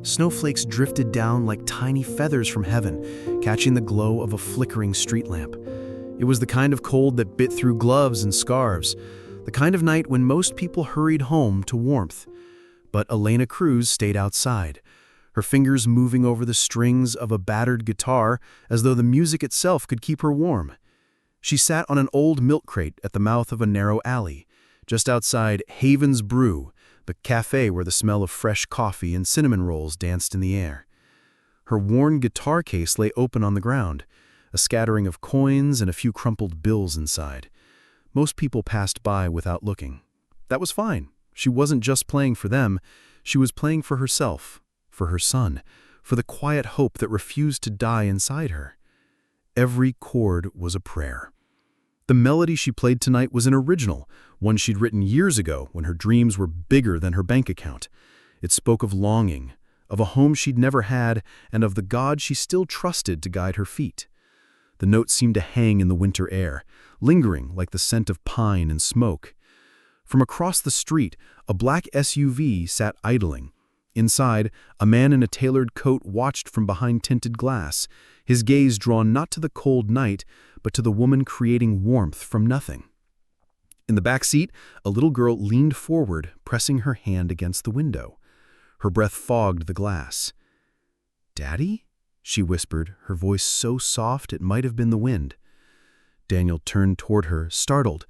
Snowflakes drifted down like tiny feathers from heaven, catching the glow of a flickering street lamp. It was the kind of cold that bit through gloves and scarves, the kind of night when most people hurried home to warmth. But Elena Cruz stayed outside, her fingers moving over the strings of a battered guitar as though the music itself could keep her warm. She sat on an old milk crate at the mouth of a narrow alley, just outside Haven's Brew, the cafe where the smell of fresh coffee and cinnamon rolls danced in the air. Her worn guitar case lay open on the ground, a scattering of coins and a few crumpled bills inside. Most people passed by without looking. That was fine. She wasn't just playing for them, she was playing for herself, for her son, for the quiet hope that refused to die inside her. Every chord was a prayer. The melody she played tonight was an original, one she'd written years ago when her dreams were bigger than her bank account. It spoke of longing, of a home she'd never had, and of the God she still trusted to guide her feet. The notes seemed to hang in the winter air, lingering like the scent of pine and smoke. From across the street, a black SUV sat idling. Inside, a man in a tailored coat watched from behind tinted glass, his gaze drawn not to the cold night, but to the woman creating warmth from nothing. In the back seat, a little girl leaned forward, pressing her hand against the window. Her breath fogged the glass. "Daddy?" she whispered, her voice so soft it might have been the wind. Daniel turned toward her, startled.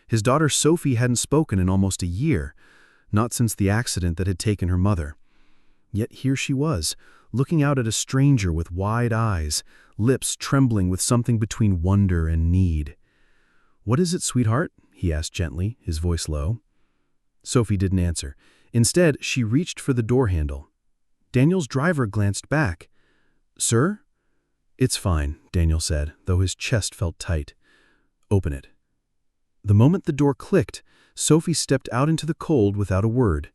His daughter Sophie hadn't spoken in almost a year, not since the accident that had taken her mother. Yet here she was, looking out at a stranger with wide eyes, lips trembling with something between wonder and need. "What is it, sweetheart?" he asked gently, his voice low. Sophie didn't answer. Instead, she reached for the door handle. Daniel's driver glanced back. "Sir?" "It's fine," Daniel said, though his chest felt tight. "Open it." The moment the door clicked, Sophie stepped out into the cold without a word.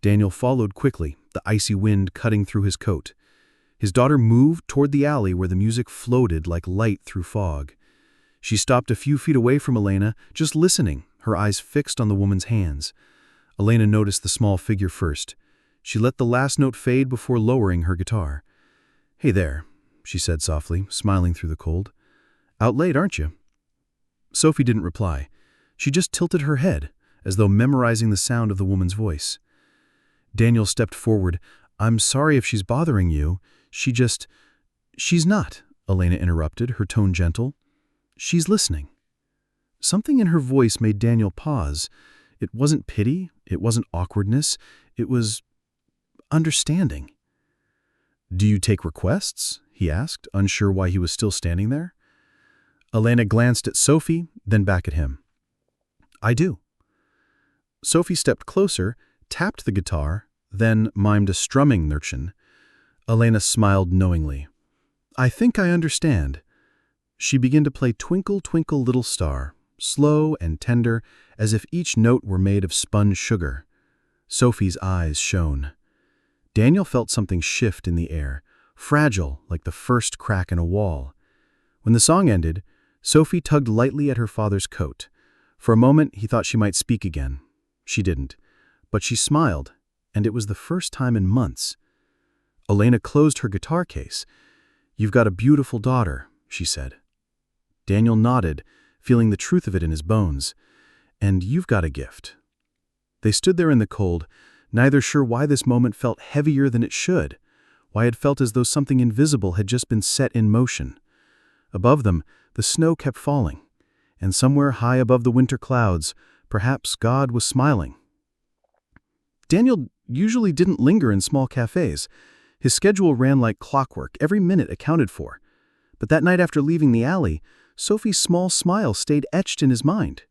Daniel followed quickly, the icy wind cutting through his coat. His daughter moved toward the alley where the music floated like light through fog. She stopped a few feet away from Elena, just listening, her eyes fixed on the woman's hands. Elena noticed the small figure first. She let the last note fade before lowering her guitar. "Hey there," she said softly, smiling through the cold. "Out late, aren't you?" Sophie didn't reply. She just tilted her head, as though memorizing the sound of the woman's voice. Daniel stepped forward. "I'm sorry if she's bothering you. She's not," Elena interrupted, her tone gentle. "She's listening." Something in her voice made Daniel pause. It wasn't pity, it wasn't awkwardness, it was understanding. "Do you take requests?" he asked, unsure why he was still standing there. Elena glanced at Sophie, then back at him. "I do." Sophie stepped closer, tapped the guitar, then mimed a strumming nurchen. Elena smiled knowingly. "I think I understand." She began to play Twinkle, Twinkle, Little Star, slow and tender, as if each note were made of spun sugar. Sophie's eyes shone. Daniel felt something shift in the air, fragile like the first crack in a wall. When the song ended, Sophie tugged lightly at her father's coat. For a moment, he thought she might speak again. She didn't. But she smiled, and it was the first time in months. Elena closed her guitar case. "You've got a beautiful daughter," she said. Daniel nodded, feeling the truth of it in his bones. "And you've got a gift." They stood there in the cold, neither sure why this moment felt heavier than it should, why it felt as though something invisible had just been set in motion. Above them, the snow kept falling, and somewhere high above the winter clouds, perhaps God was smiling. Daniel usually didn't linger in small cafes. His schedule ran like clockwork, every minute accounted for. But that night after leaving the alley, Sophie's small smile stayed etched in his mind.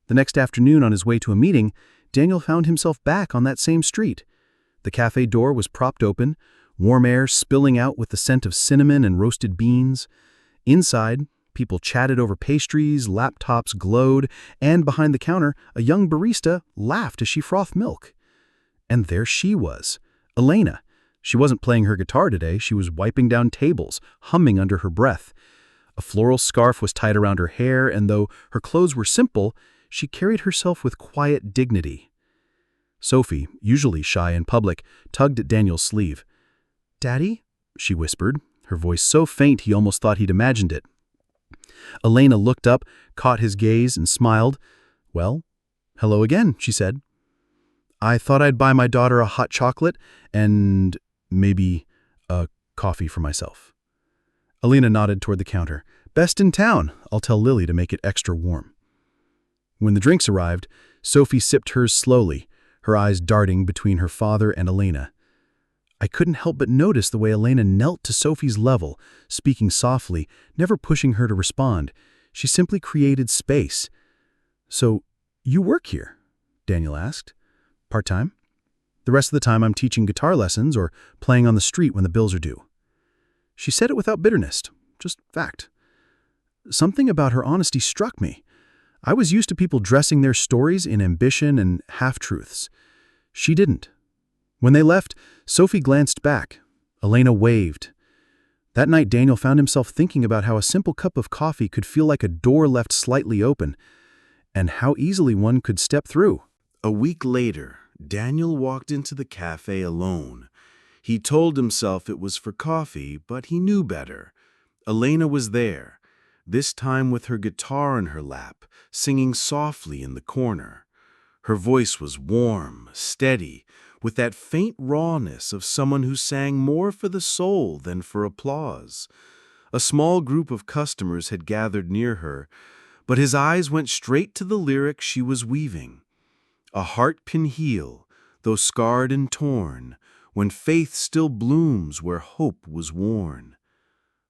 The next afternoon on his way to a meeting, Daniel found himself back on that same street. The cafe door was propped open, warm air spilling out with the scent of cinnamon and roasted beans. Inside, people chatted over pastries, laptops glowed, and behind the counter, a young barista laughed as she frothed milk. And there she was, Elena. She wasn't playing her guitar today, she was wiping down tables, humming under her breath. A floral scarf was tied around her hair, and though her clothes were simple, she carried herself with quiet dignity. Sophie, usually shy in public, tugged at Daniel's sleeve. "Daddy?" she whispered, her voice so faint he almost thought he'd imagined it. Elena looked up, caught his gaze, and smiled. "Well, hello again," she said. "I thought I'd buy my daughter a hot chocolate and maybe a coffee for myself." Elena nodded toward the counter. "Best in town. I'll tell Lily to make it extra warm." When the drinks arrived, Sophie sipped hers slowly, her eyes darting between her father and Elena. I couldn't help but notice the way Elena knelt to Sophie's level, speaking softly, never pushing her to respond. She simply created space. "So, you work here?" Daniel asked. "Part-time?" "The rest of the time I'm teaching guitar lessons or playing on the street when the bills are due." She said it without bitterness, just fact. Something about her honesty struck me. I was used to people dressing their stories in ambition and half-truths. She didn't. When they left, Sophie glanced back. Elena waved. That night, Daniel found himself thinking about how a simple cup of coffee could feel like a door left slightly open, and how easily one could step through. A week later, Daniel walked into the cafe alone. He told himself it was for coffee, but he knew better. Elena was there, this time with her guitar in her lap, singing softly in the corner. Her voice was warm, steady, with that faint rawness of someone who sang more for the soul than for applause. A small group of customers had gathered near her, but his eyes went straight to the lyric she was weaving. "A heart can heal, though scarred and torn, when faith still blooms where hope was worn."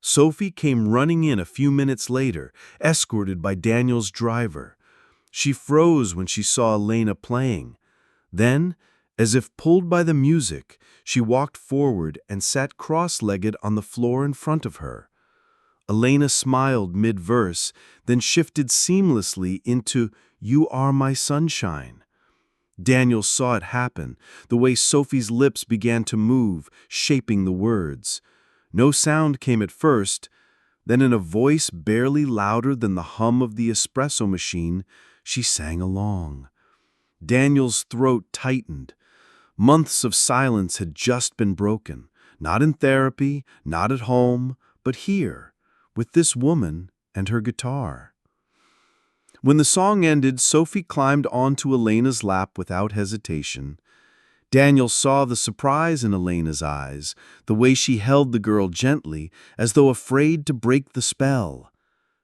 Sophie came running in a few minutes later, escorted by Daniel's driver. She froze when she saw Elena playing. Then, as if pulled by the music, she walked forward and sat cross-legged on the floor in front of her. Elena smiled mid-verse, then shifted seamlessly into "You Are My Sunshine." Daniel saw it happen, the way Sophie's lips began to move, shaping the words. No sound came at first, then in a voice barely louder than the hum of the espresso machine, she sang along. Daniel's throat tightened. Months of silence had just been broken, not in therapy, not at home, but here, with this woman and her guitar. When the song ended, Sophie climbed onto Elena's lap without hesitation. Daniel saw the surprise in Elena's eyes, the way she held the girl gently, as though afraid to break the spell.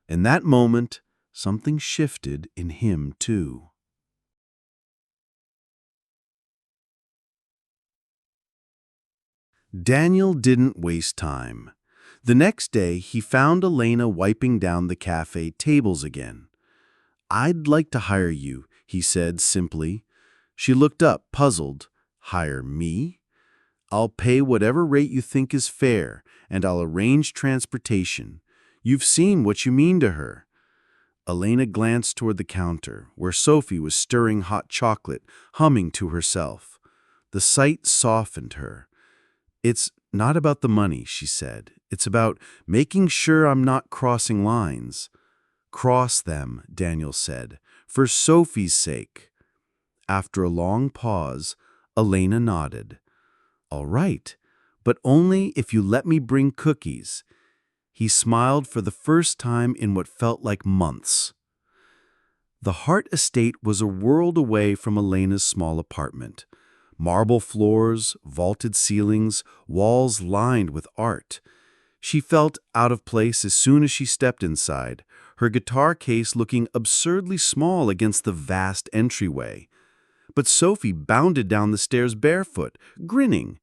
In that moment, something shifted in him too. Daniel didn't waste time. The next day, he found Elena wiping down the cafe tables again. "I'd like to hire you," he said simply. She looked up, puzzled. "Hire me? I'll pay whatever rate you think is fair, and I'll arrange transportation. You've seen what you mean to her." Elena glanced toward the counter, where Sophie was stirring hot chocolate, humming to herself. The sight softened her. "It's not about the money," she said. "It's about making sure I'm not crossing lines." "Cross them," Daniel said, "for Sophie's sake." After a long pause, Elena nodded. "All right, but only if you let me bring cookies." He smiled for the first time in what felt like months. The Hart estate was a world away from Elena's small apartment. Marble floors, vaulted ceilings, walls lined with art. She felt out of place as soon as she stepped inside, her guitar case looking absurdly small against the vast entryway. But Sophie bounded down the stairs barefoot, grinning.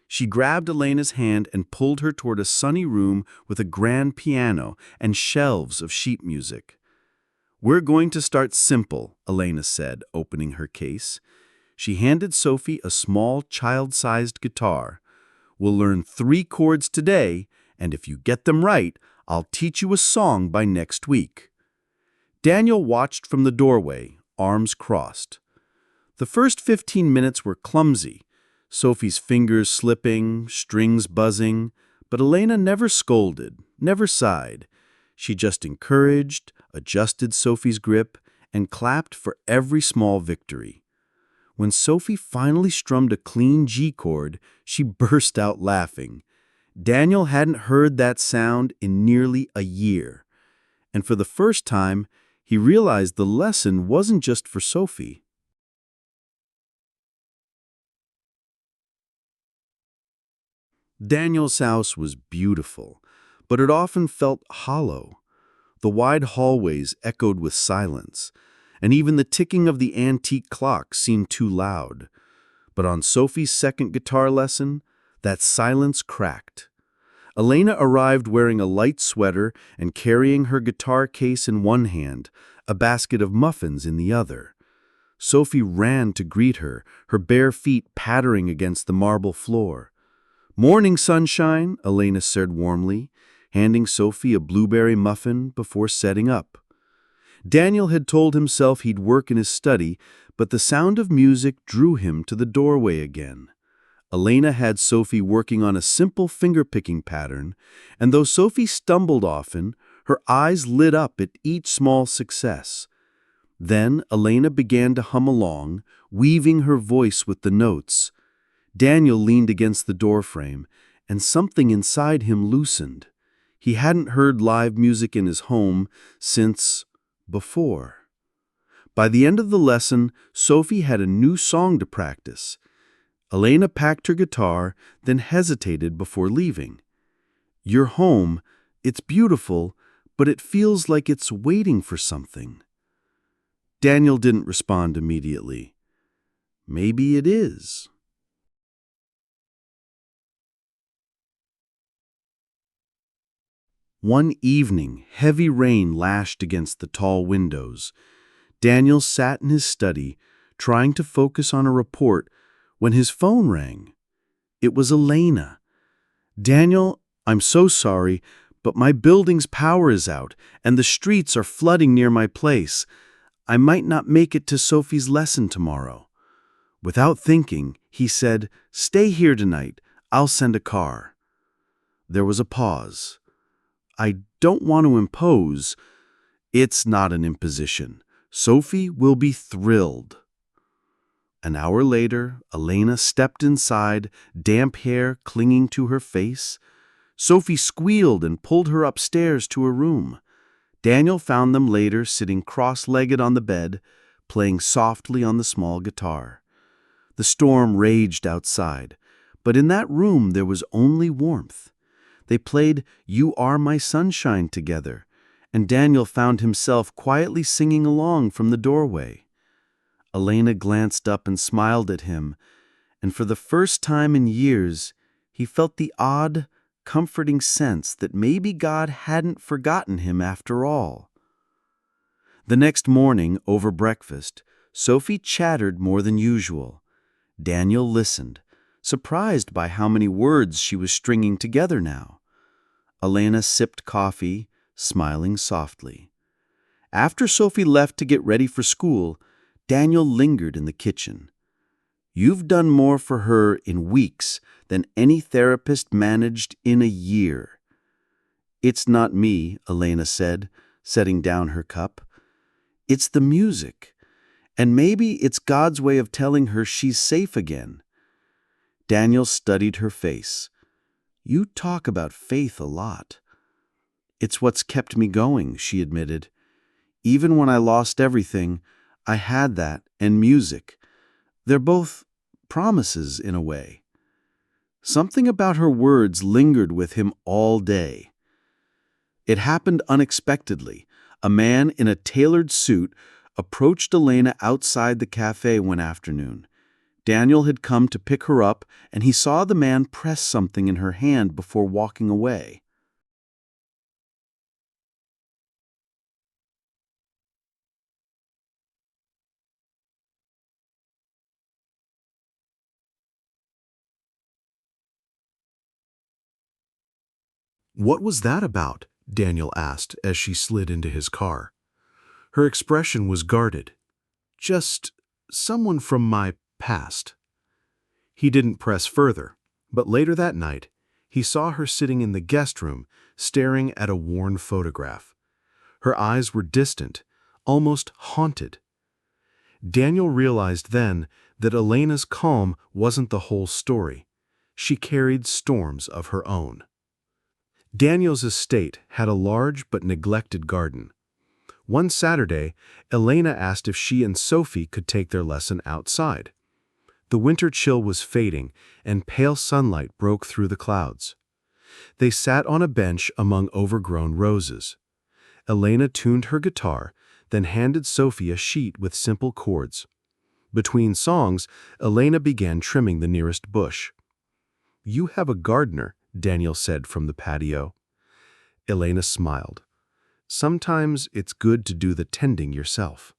She grabbed Elena's hand and pulled her toward a sunny room with a grand piano and shelves of sheet music. "We're going to start simple," Elena said, opening her case. She handed Sophie a small, child-sized guitar. "We'll learn 3 chords today, and if you get them right, I'll teach you a song by next week." Daniel watched from the doorway, arms crossed. The first 15 minutes were clumsy, Sophie's fingers slipping, strings buzzing, but Elena never scolded, never sighed. She just encouraged, adjusted Sophie's grip, and clapped for every small victory. When Sophie finally strummed a clean G chord, she burst out laughing. Daniel hadn't heard that sound in nearly a year, and for the first time, he realized the lesson wasn't just for Sophie. Daniel's house was beautiful, but it often felt hollow. The wide hallways echoed with silence, and even the ticking of the antique clock seemed too loud. But on Sophie's second guitar lesson, that silence cracked. Elena arrived wearing a light sweater and carrying her guitar case in one hand, a basket of muffins in the other. Sophie ran to greet her, her bare feet pattering against the marble floor. "Morning, sunshine," Elena said warmly, handing Sophie a blueberry muffin before setting up. Daniel had told himself he'd work in his study, but the sound of music drew him to the doorway again. Elena had Sophie working on a simple finger-picking pattern, and though Sophie stumbled often, her eyes lit up at each small success. Then Elena began to hum along, weaving her voice with the notes. Daniel leaned against the doorframe, and something inside him loosened. He hadn't heard live music in his home since before. By the end of the lesson, Sophie had a new song to practice. Elena packed her guitar, then hesitated before leaving. "Your home, it's beautiful, but it feels like it's waiting for something." Daniel didn't respond immediately. "Maybe it is." One evening, heavy rain lashed against the tall windows. Daniel sat in his study, trying to focus on a report, when his phone rang. It was Elena. "Daniel, I'm so sorry, but my building's power is out, and the streets are flooding near my place. I might not make it to Sophie's lesson tomorrow." Without thinking, he said, "Stay here tonight. I'll send a car." There was a pause. "I don't want to impose." "It's not an imposition. Sophie will be thrilled." An hour later, Elena stepped inside, damp hair clinging to her face. Sophie squealed and pulled her upstairs to her room. Daniel found them later sitting cross-legged on the bed, playing softly on the small guitar. The storm raged outside, but in that room there was only warmth. They played "You Are My Sunshine" together, and Daniel found himself quietly singing along from the doorway. Elena glanced up and smiled at him, and for the first time in years, he felt the odd, comforting sense that maybe God hadn't forgotten him after all. The next morning, over breakfast, Sophie chattered more than usual. Daniel listened, surprised by how many words she was stringing together now. Elena sipped coffee, smiling softly. After Sophie left to get ready for school, Daniel lingered in the kitchen. "You've done more for her in weeks than any therapist managed in a year." "It's not me," Elena said, setting down her cup. "It's the music. And maybe it's God's way of telling her she's safe again." Daniel studied her face. "You talk about faith a lot." "It's what's kept me going," she admitted. "Even when I lost everything, I had that and music. They're both promises in a way." Something about her words lingered with him all day. It happened unexpectedly. A man in a tailored suit approached Elena outside the cafe one afternoon. Daniel had come to pick her up, and he saw the man press something in her hand before walking away. "What was that about?" Daniel asked as she slid into his car. Her expression was guarded. "Just someone from my past." He didn't press further, but later that night, he saw her sitting in the guest room, staring at a worn photograph. Her eyes were distant, almost haunted. Daniel realized then that Elena's calm wasn't the whole story. She carried storms of her own. Daniel's estate had a large but neglected garden. One Saturday, Elena asked if she and Sophie could take their lesson outside. The winter chill was fading, and pale sunlight broke through the clouds. They sat on a bench among overgrown roses. Elena tuned her guitar, then handed Sophie a sheet with simple chords. Between songs, Elena began trimming the nearest bush. "You have a gardener," Daniel said from the patio. Elena smiled. "Sometimes it's good to do the tending yourself.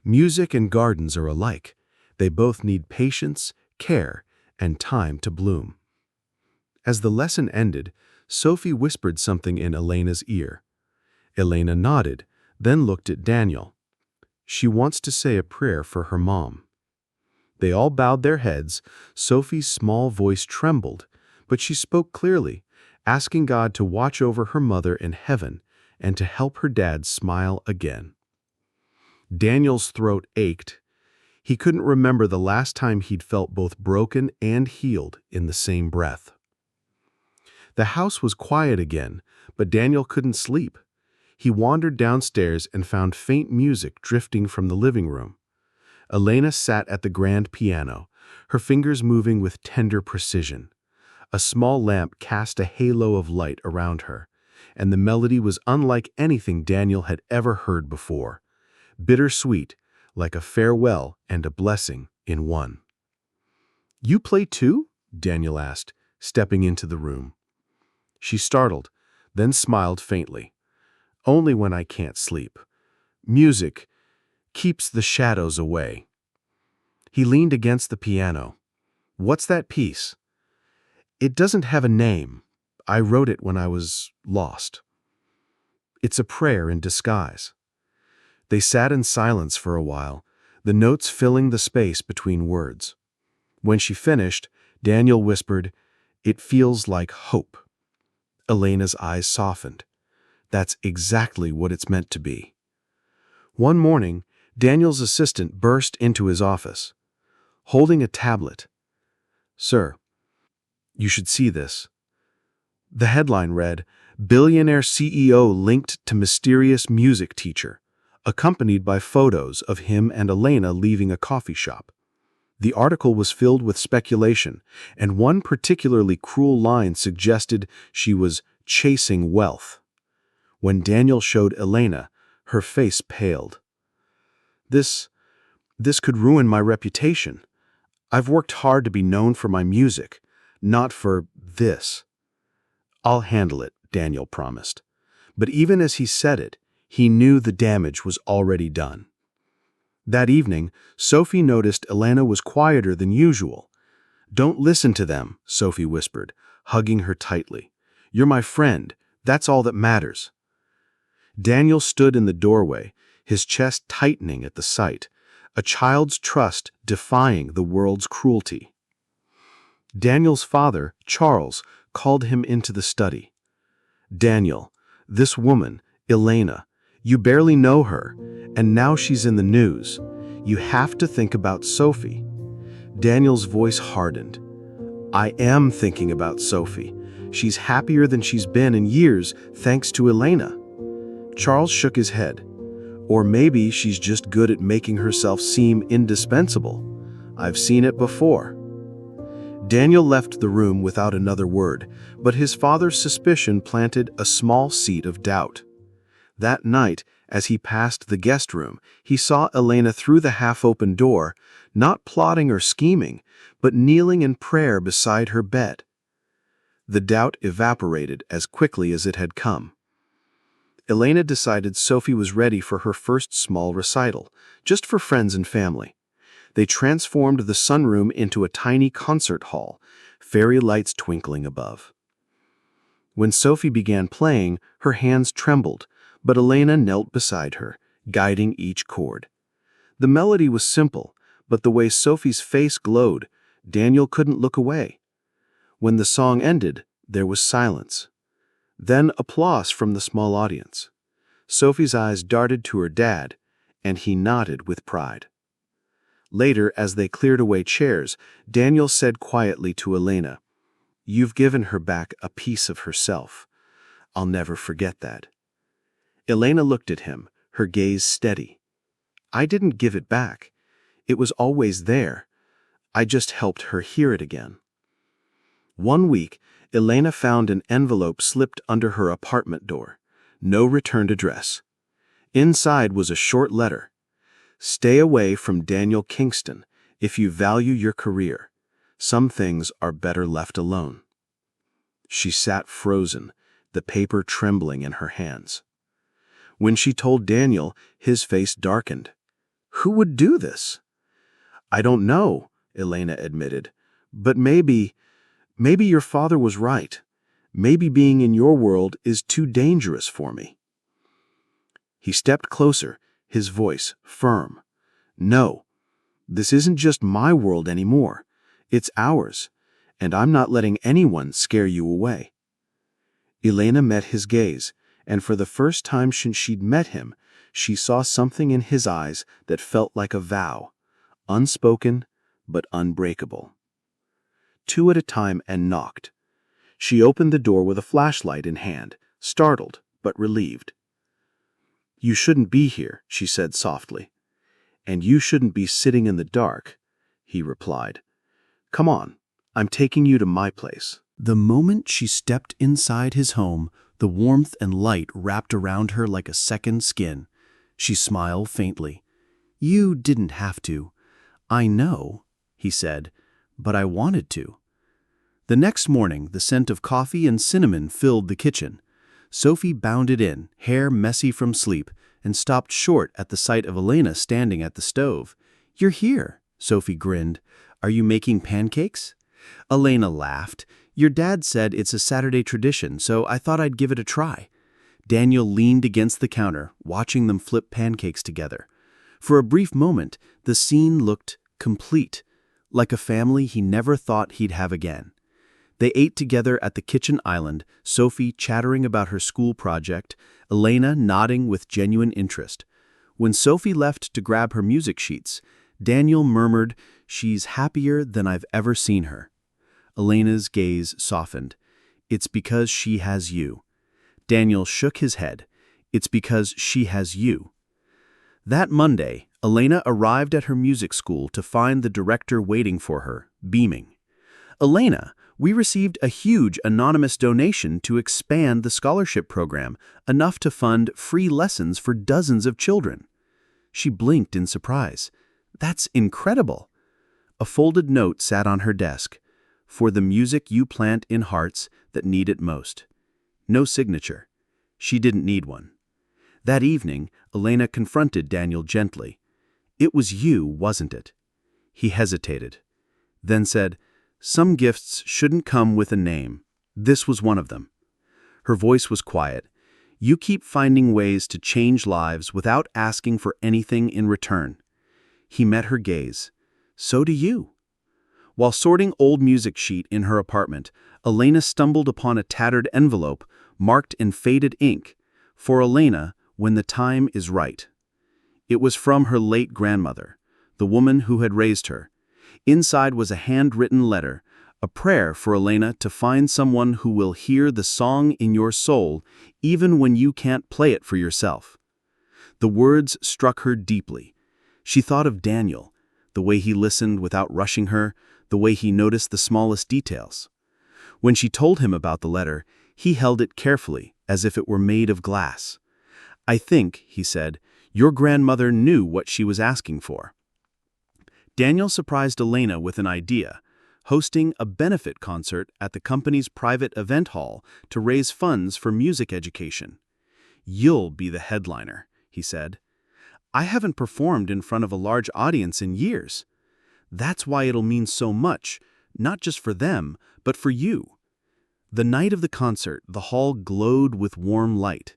Music and gardens are alike. They both need patience, care, and time to bloom." As the lesson ended, Sophie whispered something in Elena's ear. Elena nodded, then looked at Daniel. "She wants to say a prayer for her mom." They all bowed their heads. Sophie's small voice trembled, but she spoke clearly, asking God to watch over her mother in heaven and to help her dad smile again. Daniel's throat ached. He couldn't remember the last time he'd felt both broken and healed in the same breath. The house was quiet again, but Daniel couldn't sleep. He wandered downstairs and found faint music drifting from the living room. Elena sat at the grand piano, her fingers moving with tender precision. A small lamp cast a halo of light around her, and the melody was unlike anything Daniel had ever heard before. Bittersweet, like a farewell and a blessing in one. "You play too?" Daniel asked, stepping into the room. She startled, then smiled faintly. "Only when I can't sleep. Music keeps the shadows away." He leaned against the piano. "What's that piece?" "It doesn't have a name. I wrote it when I was lost. It's a prayer in disguise." They sat in silence for a while, the notes filling the space between words. When she finished, Daniel whispered, "It feels like hope." Elena's eyes softened. "That's exactly what it's meant to be." One morning, Daniel's assistant burst into his office, holding a tablet. "Sir, you should see this." The headline read, "Billionaire CEO linked to mysterious music teacher," accompanied by photos of him and Elena leaving a coffee shop. The article was filled with speculation, and one particularly cruel line suggested she was chasing wealth. When Daniel showed Elena, her face paled. This could ruin my reputation. I've worked hard to be known for my music, not for this." "I'll handle it," Daniel promised. But even as he said it, he knew the damage was already done. That evening, Sophie noticed Elena was quieter than usual. "Don't listen to them," Sophie whispered, hugging her tightly. "You're my friend. That's all that matters." Daniel stood in the doorway, his chest tightening at the sight, a child's trust defying the world's cruelty. Daniel's father, Charles, called him into the study. "Daniel, this woman, Elena, you barely know her, and now she's in the news. You have to think about Sophie." Daniel's voice hardened. "I am thinking about Sophie. She's happier than she's been in years thanks to Elena." Charles shook his head. "Or maybe she's just good at making herself seem indispensable. I've seen it before." Daniel left the room without another word, but his father's suspicion planted a small seed of doubt. That night, as he passed the guest room, he saw Elena through the half-open door, not plotting or scheming, but kneeling in prayer beside her bed. The doubt evaporated as quickly as it had come. Elena decided Sophie was ready for her first small recital, just for friends and family. They transformed the sunroom into a tiny concert hall, fairy lights twinkling above. When Sophie began playing, her hands trembled, but Elena knelt beside her, guiding each chord. The melody was simple, but the way Sophie's face glowed, Daniel couldn't look away. When the song ended, there was silence. Then applause from the small audience. Sophie's eyes darted to her dad, and he nodded with pride. Later, as they cleared away chairs, Daniel said quietly to Elena, "You've given her back a piece of herself. I'll never forget that." Elena looked at him, her gaze steady. "I didn't give it back. It was always there. I just helped her hear it again." One week, Elena found an envelope slipped under her apartment door. No returned address. Inside was a short letter. "Stay away from Daniel Kingston if you value your career. Some things are better left alone." She sat frozen, the paper trembling in her hands. When she told Daniel, his face darkened. "Who would do this?" "I don't know," Elena admitted. "But maybe your father was right. Maybe being in your world is too dangerous for me." He stepped closer, his voice firm. "No, this isn't just my world anymore. It's ours, and I'm not letting anyone scare you away." Elena met his gaze, and for the first time since she'd met him, she saw something in his eyes that felt like a vow, unspoken but unbreakable. Two at a time, and knocked. She opened the door with a flashlight in hand, startled but relieved. "You shouldn't be here," she said softly. "And you shouldn't be sitting in the dark," he replied. "Come on, I'm taking you to my place." The moment she stepped inside his home, the warmth and light wrapped around her like a second skin. She smiled faintly. "You didn't have to." "I know," he said, "but I wanted to." The next morning, the scent of coffee and cinnamon filled the kitchen. Sophie bounded in, hair messy from sleep, and stopped short at the sight of Elena standing at the stove. "You're here," Sophie grinned. "Are you making pancakes?" Elena laughed. "Your dad said it's a Saturday tradition, so I thought I'd give it a try." Daniel leaned against the counter, watching them flip pancakes together. For a brief moment, the scene looked complete, like a family he never thought he'd have again. They ate together at the kitchen island, Sophie chattering about her school project, Elena nodding with genuine interest. When Sophie left to grab her music sheets, Daniel murmured, "She's happier than I've ever seen her." Elena's gaze softened. "It's because she has you." Daniel shook his head. "It's because she has you." That Monday, Elena arrived at her music school to find the director waiting for her, beaming. "Elena, we received a huge anonymous donation to expand the scholarship program, enough to fund free lessons for dozens of children." She blinked in surprise. "That's incredible." A folded note sat on her desk. "For the music you plant in hearts that need it most." No signature. She didn't need one. That evening, Elena confronted Daniel gently. "It was you, wasn't it?" He hesitated, then said, "Some gifts shouldn't come with a name. This was one of them." Her voice was quiet. "You keep finding ways to change lives without asking for anything in return." He met her gaze. "So do you." While sorting old music sheet in her apartment, Elena stumbled upon a tattered envelope marked in faded ink, "For Elena, when the time is right." It was from her late grandmother, the woman who had raised her. Inside was a handwritten letter, a prayer for Elena to find someone who will hear the song in your soul even when you can't play it for yourself. The words struck her deeply. She thought of Daniel, the way he listened without rushing her, the way he noticed the smallest details. When she told him about the letter, he held it carefully, as if it were made of glass. "I think," he said, "your grandmother knew what she was asking for." Daniel surprised Elena with an idea, hosting a benefit concert at the company's private event hall to raise funds for music education. "You'll be the headliner," he said. "I haven't performed in front of a large audience in years. That's why it'll mean so much, not just for them, but for you." The night of the concert, the hall glowed with warm light.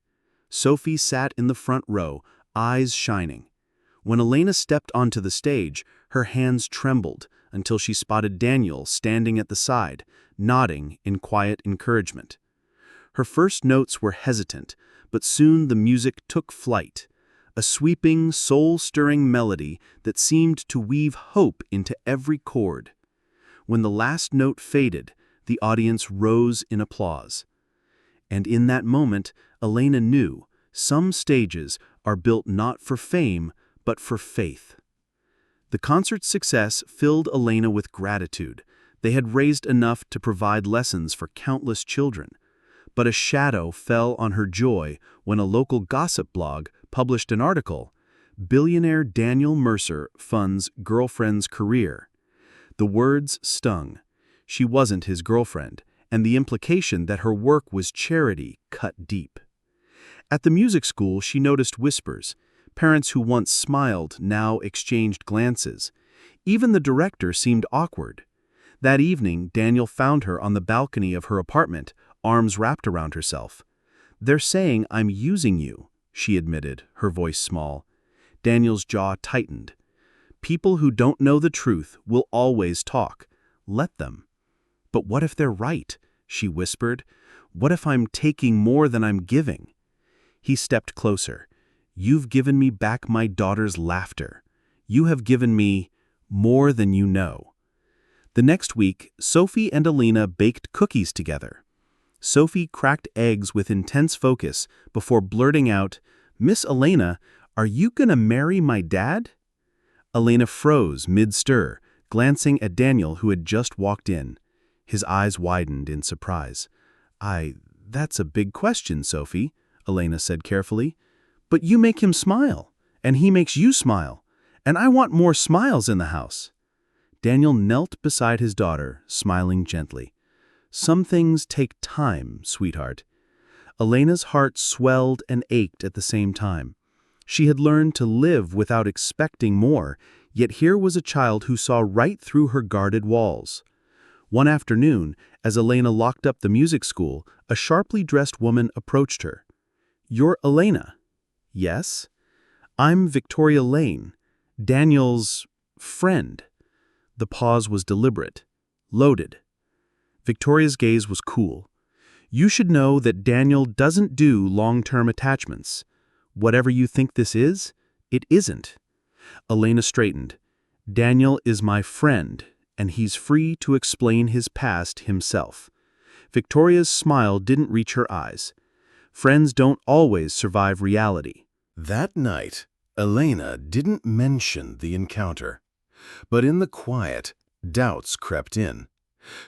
Sophie sat in the front row, eyes shining. When Elena stepped onto the stage, her hands trembled until she spotted Daniel standing at the side, nodding in quiet encouragement. Her first notes were hesitant, but soon the music took flight. a sweeping, soul-stirring melody that seemed to weave hope into every chord. When the last note faded, the audience rose in applause. And in that moment, Elena knew some stages are built not for fame, but for faith. The concert's success filled Elena with gratitude. They had raised enough to provide lessons for countless children. But a shadow fell on her joy when a local gossip blog published an article, "Billionaire Daniel Mercer funds girlfriend's career." The words stung. She wasn't his girlfriend, and the implication that her work was charity cut deep. At the music school, she noticed whispers. Parents who once smiled now exchanged glances. Even the director seemed awkward. That evening, Daniel found her on the balcony of her apartment, arms wrapped around herself. "They're saying I'm using you," she admitted, her voice small. Daniel's jaw tightened. "People who don't know the truth will always talk. Let them." "But what if they're right?" she whispered. "What if I'm taking more than I'm giving?" He stepped closer. "You've given me back my daughter's laughter. You have given me more than you know." The next week, Sophie and Elena baked cookies together. Sophie cracked eggs with intense focus before blurting out, "Miss Elena, are you gonna marry my dad?" Elena froze mid-stir, glancing at Daniel, who had just walked in. His eyes widened in surprise. That's a big question, Sophie," Elena said carefully. "But you make him smile, and he makes you smile, and I want more smiles in the house." Daniel knelt beside his daughter, smiling gently. "Some things take time, sweetheart." Elena's heart swelled and ached at the same time. She had learned to live without expecting more, yet here was a child who saw right through her guarded walls. One afternoon, as Elena locked up the music school, a sharply dressed woman approached her. "You're Elena?" "Yes." "I'm Victoria Lane, Daniel's friend." The pause was deliberate, loaded. Victoria's gaze was cool. "You should know that Daniel doesn't do long-term attachments. Whatever you think this is, it isn't." Elena straightened. "Daniel is my friend, and he's free to explain his past himself." Victoria's smile didn't reach her eyes. Friends don't always survive reality. That night, Elena didn't mention the encounter. But in the quiet, doubts crept in.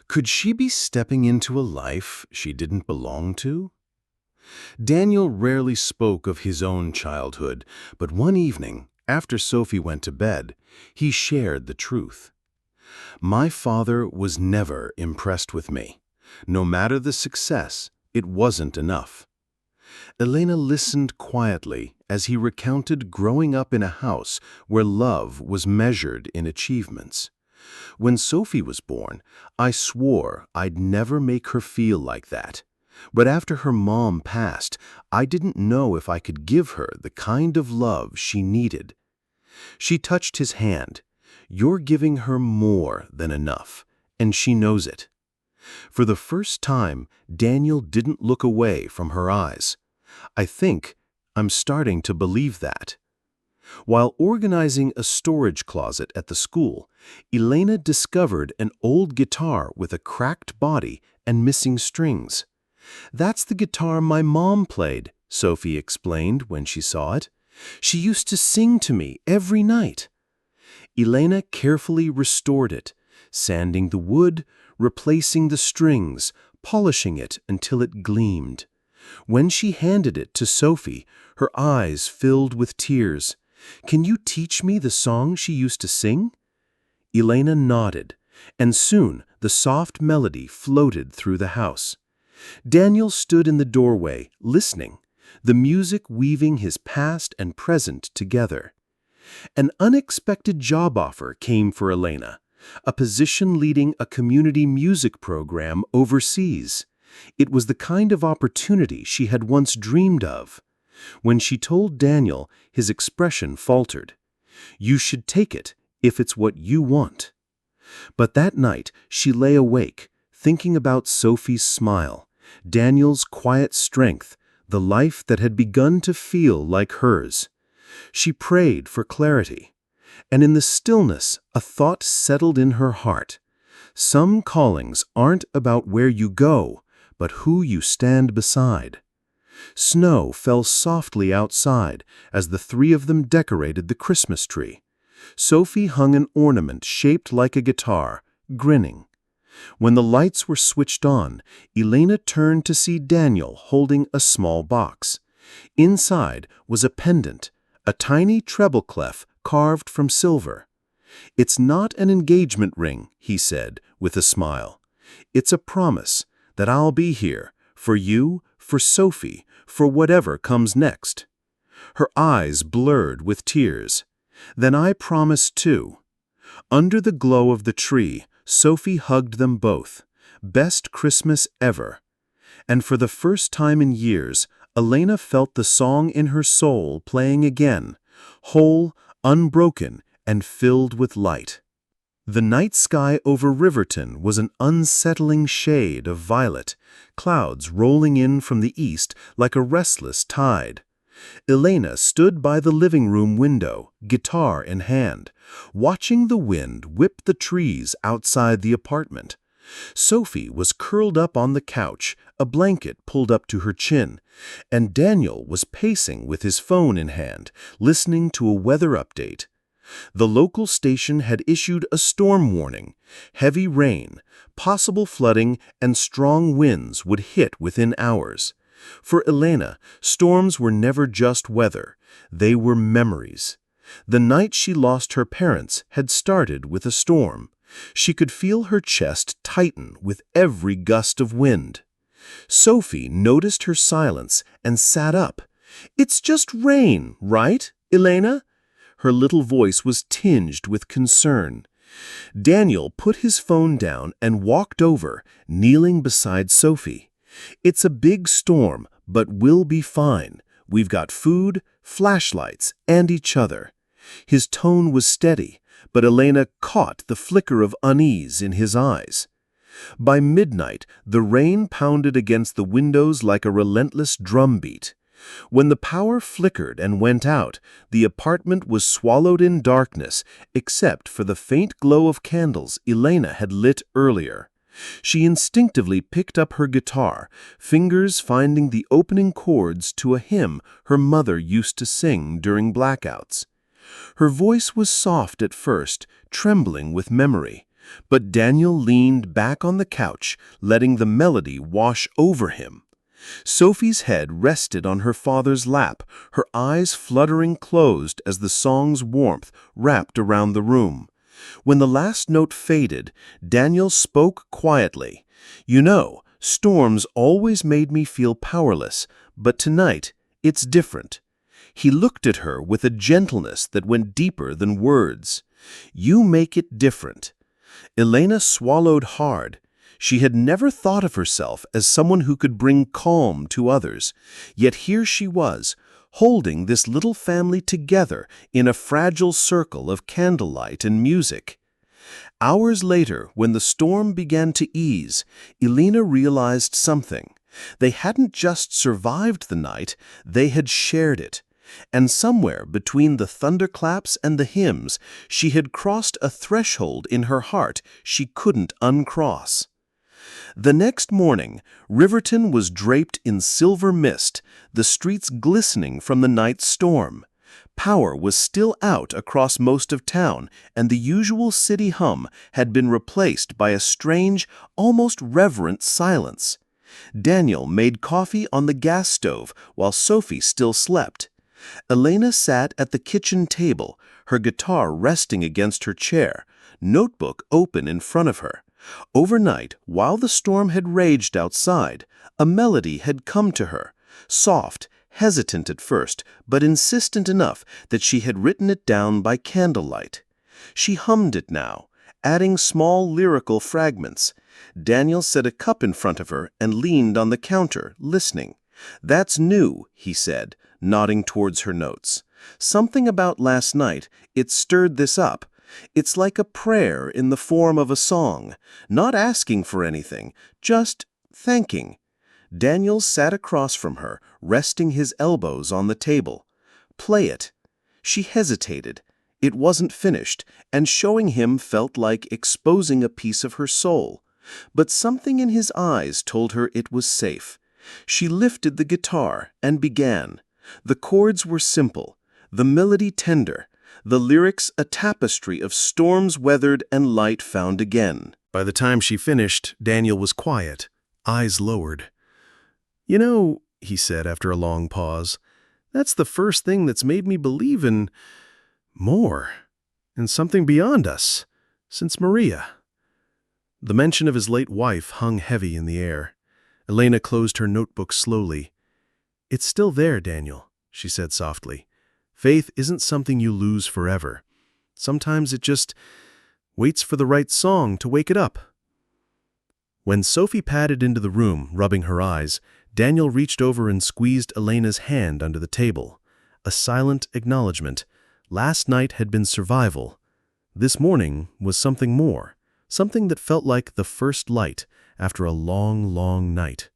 Could she be stepping into a life she didn't belong to? Daniel rarely spoke of his own childhood, but one evening, after Sophie went to bed, he shared the truth. "My father was never impressed with me. No matter the success, it wasn't enough." Elena listened quietly as he recounted growing up in a house where love was measured in achievements. "When Sophie was born, I swore I'd never make her feel like that. But after her mom passed, I didn't know if I could give her the kind of love she needed." She touched his hand. "You're giving her more than enough, and she knows it." For the first time, Daniel didn't look away from her eyes. "I think I'm starting to believe that." While organizing a storage closet at the school, Elena discovered an old guitar with a cracked body and missing strings. "That's the guitar my mom played," Sophie explained when she saw it. "She used to sing to me every night." Elena carefully restored it, sanding the wood, replacing the strings, polishing it until it gleamed. When she handed it to Sophie, her eyes filled with tears. "Can you teach me the song she used to sing?" Elena nodded, and soon the soft melody floated through the house. Daniel stood in the doorway, listening, the music weaving his past and present together. An unexpected job offer came for Elena, a position leading a community music program overseas. It was the kind of opportunity she had once dreamed of. When she told Daniel, his expression faltered. "You should take it if it's what you want." But that night she lay awake, thinking about Sophie's smile, Daniel's quiet strength, the life that had begun to feel like hers. She prayed for clarity, and in the stillness, a thought settled in her heart. Some callings aren't about where you go, but who you stand beside. Snow fell softly outside as the three of them decorated the Christmas tree. Sophie hung an ornament shaped like a guitar, grinning. When the lights were switched on, Elena turned to see Daniel holding a small box. Inside was a pendant, a tiny treble clef carved from silver. "It's not an engagement ring," he said, with a smile. "It's a promise that I'll be here, for you, for Sophie, for whatever comes next." Her eyes blurred with tears. "Then I promise too." Under the glow of the tree, Sophie hugged them both. Best Christmas ever. And for the first time in years, Elena felt the song in her soul playing again, whole, unbroken, and filled with light. The night sky over Riverton was an unsettling shade of violet, clouds rolling in from the east like a restless tide. Elena stood by the living room window, guitar in hand, watching the wind whip the trees outside the apartment. Sophie was curled up on the couch, a blanket pulled up to her chin, and Daniel was pacing with his phone in hand, listening to a weather update. The local station had issued a storm warning. Heavy rain, possible flooding, and strong winds would hit within hours. For Elena, storms were never just weather. They were memories. The night she lost her parents had started with a storm. She could feel her chest tighten with every gust of wind. Sophie noticed her silence and sat up. "It's just rain, right, Elena?" Her little voice was tinged with concern. Daniel put his phone down and walked over, kneeling beside Sophie. "It's a big storm, but we'll be fine. We've got food, flashlights, and each other." His tone was steady, but Elena caught the flicker of unease in his eyes. By midnight, the rain pounded against the windows like a relentless drumbeat. When the power flickered and went out, the apartment was swallowed in darkness, except for the faint glow of candles Elena had lit earlier. She instinctively picked up her guitar, fingers finding the opening chords to a hymn her mother used to sing during blackouts. Her voice was soft at first, trembling with memory, but Daniel leaned back on the couch, letting the melody wash over him. Sophie's head rested on her father's lap, her eyes fluttering closed as the song's warmth wrapped around the room. When the last note faded, Daniel spoke quietly. "You know, storms always made me feel powerless, but tonight it's different." He looked at her with a gentleness that went deeper than words. "You make it different." Elena swallowed hard. She had never thought of herself as someone who could bring calm to others, yet here she was, holding this little family together in a fragile circle of candlelight and music. Hours later, when the storm began to ease, Elena realized something. They hadn't just survived the night, they had shared it. And somewhere between the thunderclaps and the hymns, she had crossed a threshold in her heart she couldn't uncross. The next morning, Riverton was draped in silver mist, the streets glistening from the night's storm. Power was still out across most of town, and the usual city hum had been replaced by a strange, almost reverent silence. Daniel made coffee on the gas stove while Sophie still slept. Elena sat at the kitchen table, her guitar resting against her chair, notebook open in front of her. Overnight, while the storm had raged outside, a melody had come to her, soft, hesitant at first, but insistent enough that she had written it down by candlelight. She hummed it now, adding small lyrical fragments. Daniel set a cup in front of her and leaned on the counter, listening. "That's new," he said, nodding towards her notes. "Something about last night, it stirred this up. It's like a prayer in the form of a song, not asking for anything, just thanking." Daniel sat across from her, resting his elbows on the table. "Play it." She hesitated. It wasn't finished, and showing him felt like exposing a piece of her soul. But something in his eyes told her it was safe. She lifted the guitar and began. The chords were simple, the melody tender, the lyrics a tapestry of storms weathered and light found again. By the time she finished, Daniel was quiet, eyes lowered. "You know," he said after a long pause, "that's the first thing that's made me believe in more, in something beyond us, since Maria." The mention of his late wife hung heavy in the air. Elena closed her notebook slowly. "It's still there, Daniel," she said softly. "Faith isn't something you lose forever. Sometimes it just waits for the right song to wake it up." When Sophie padded into the room, rubbing her eyes, Daniel reached over and squeezed Elena's hand under the table. A silent acknowledgement. Last night had been survival. This morning was something more, something that felt like the first light after a long, long night.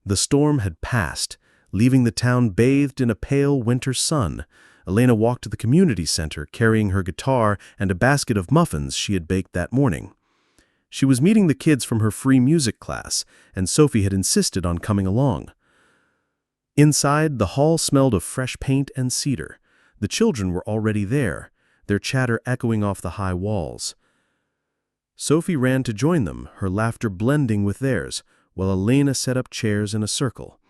The storm had passed, leaving the town bathed in a pale winter sun. Elena walked to the community center, carrying her guitar and a basket of muffins she had baked that morning. She was meeting the kids from her free music class, and Sophie had insisted on coming along. Inside, the hall smelled of fresh paint and cedar. The children were already there, their chatter echoing off the high walls. Sophie ran to join them, her laughter blending with theirs, while Elena set up chairs in a circle.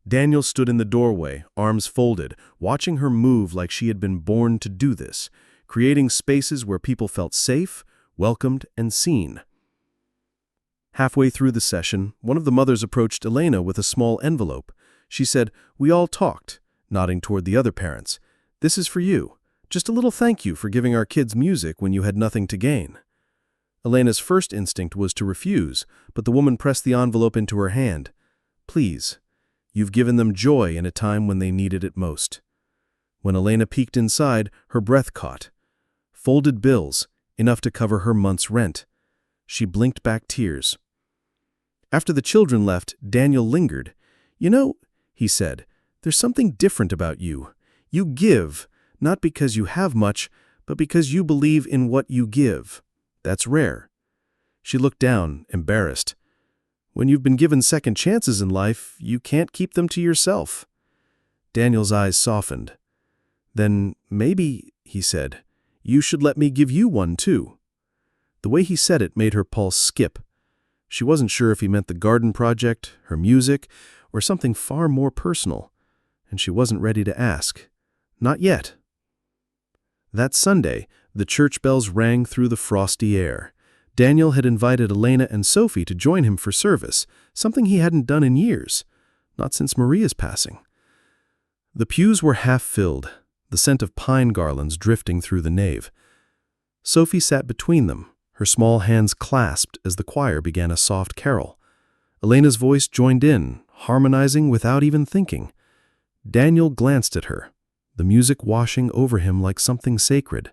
Daniel stood in the doorway, arms folded, watching her move like she had been born to do this, creating spaces where people felt safe, welcomed, and seen. Halfway through the session, one of the mothers approached Elena with a small envelope. She said, "We all talked," nodding toward the other parents. "This is for you. Just a little thank you for giving our kids music when you had nothing to gain." Elena's first instinct was to refuse, but the woman pressed the envelope into her hand. "Please. You've given them joy in a time when they needed it most." When Elena peeked inside, her breath caught. Folded bills, enough to cover her month's rent. She blinked back tears. After the children left, Daniel lingered. "You know," he said, "there's something different about you. You give, not because you have much, but because you believe in what you give. That's rare." She looked down, embarrassed. "When you've been given second chances in life, you can't keep them to yourself." Daniel's eyes softened. "Then maybe," he said, "you should let me give you one too." The way he said it made her pulse skip. She wasn't sure if he meant the garden project, her music, or something far more personal, and she wasn't ready to ask. Not yet. That Sunday, the church bells rang through the frosty air. Daniel had invited Elena and Sophie to join him for service, something he hadn't done in years, not since Maria's passing. The pews were half filled, the scent of pine garlands drifting through the nave. Sophie sat between them, her small hands clasped as the choir began a soft carol. Elena's voice joined in, harmonizing without even thinking. Daniel glanced at her, the music washing over him like something sacred.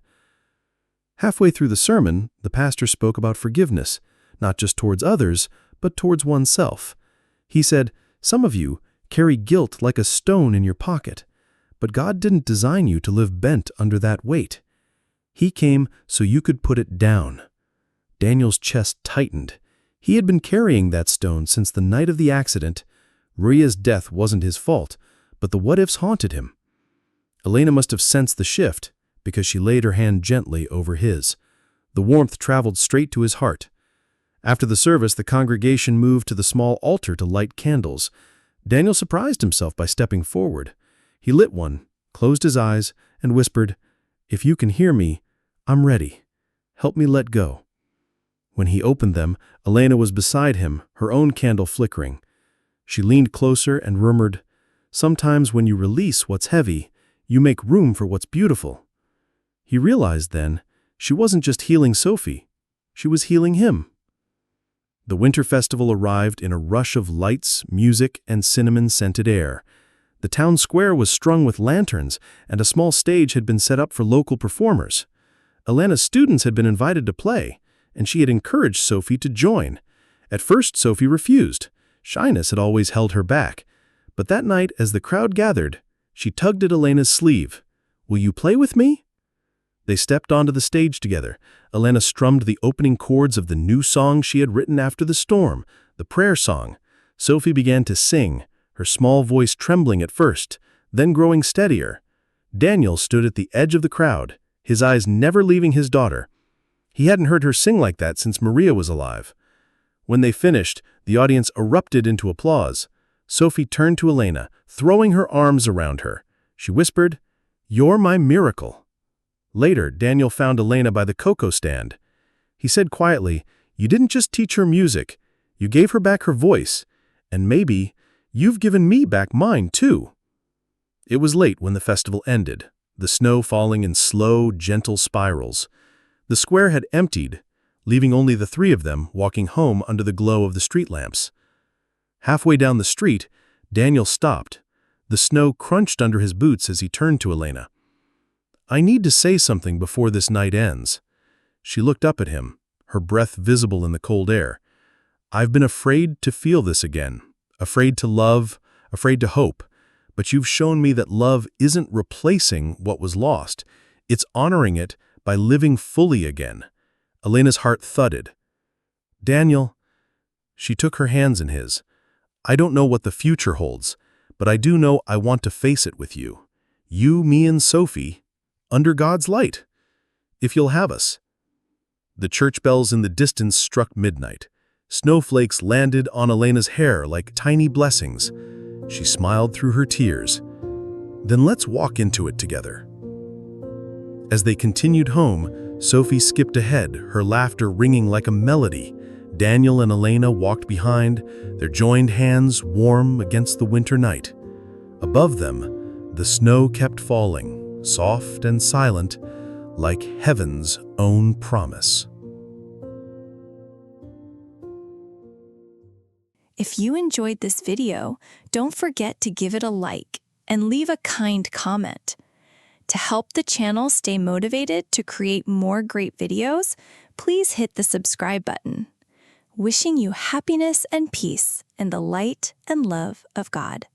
Halfway through the sermon, the pastor spoke about forgiveness, not just towards others, but towards oneself. He said, "Some of you carry guilt like a stone in your pocket, but God didn't design you to live bent under that weight. He came so you could put it down." Daniel's chest tightened. He had been carrying that stone since the night of the accident. Maria's death wasn't his fault, but the what-ifs haunted him. Elena must have sensed the shift, because she laid her hand gently over his. The warmth traveled straight to his heart. After the service, the congregation moved to the small altar to light candles. Daniel surprised himself by stepping forward. He lit one, closed his eyes, and whispered, "If you can hear me, I'm ready. Help me let go." When he opened them, Elena was beside him, her own candle flickering. She leaned closer and murmured, "Sometimes when you release what's heavy, you make room for what's beautiful." He realized then, she wasn't just healing Sophie, she was healing him. The winter festival arrived in a rush of lights, music, and cinnamon-scented air. The town square was strung with lanterns, and a small stage had been set up for local performers. Elena's students had been invited to play, and she had encouraged Sophie to join. At first, Sophie refused. Shyness had always held her back. But that night, as the crowd gathered, she tugged at Elena's sleeve. Will you play with me?" They stepped onto the stage together. Elena strummed the opening chords of the new song she had written after the storm, the prayer song. Sophie began to sing, her small voice trembling at first, then growing steadier. Daniel stood at the edge of the crowd, his eyes never leaving his daughter. He hadn't heard her sing like that since Maria was alive. When they finished, the audience erupted into applause. Sophie turned to Elena, throwing her arms around her. She whispered, "You're my miracle." Later, Daniel found Elena by the cocoa stand. He said quietly, "You didn't just teach her music, you gave her back her voice, and maybe you've given me back mine too." It was late when the festival ended, the snow falling in slow, gentle spirals. The square had emptied, leaving only the three of them walking home under the glow of the street lamps. Halfway down the street, Daniel stopped. The snow crunched under his boots as he turned to Elena. "I need to say something before this night ends." She looked up at him, her breath visible in the cold air. "I've been afraid to feel this again, afraid to love, afraid to hope, but you've shown me that love isn't replacing what was lost. It's honoring it by living fully again." Elena's heart thudded. "Daniel," she took her hands in his, "I don't know what the future holds, but I do know I want to face it with you. You, me, and Sophie, under God's light, if you'll have us." The church bells in the distance struck midnight. Snowflakes landed on Elena's hair like tiny blessings. She smiled through her tears. "Then let's walk into it together." As they continued home, Sophie skipped ahead, her laughter ringing like a melody. Daniel and Elena walked behind, their joined hands warm against the winter night. Above them, the snow kept falling, soft and silent, like heaven's own promise. If you enjoyed this video, don't forget to give it a like and leave a kind comment. To help the channel stay motivated to create more great videos, please hit the subscribe button. Wishing you happiness and peace in the light and love of God.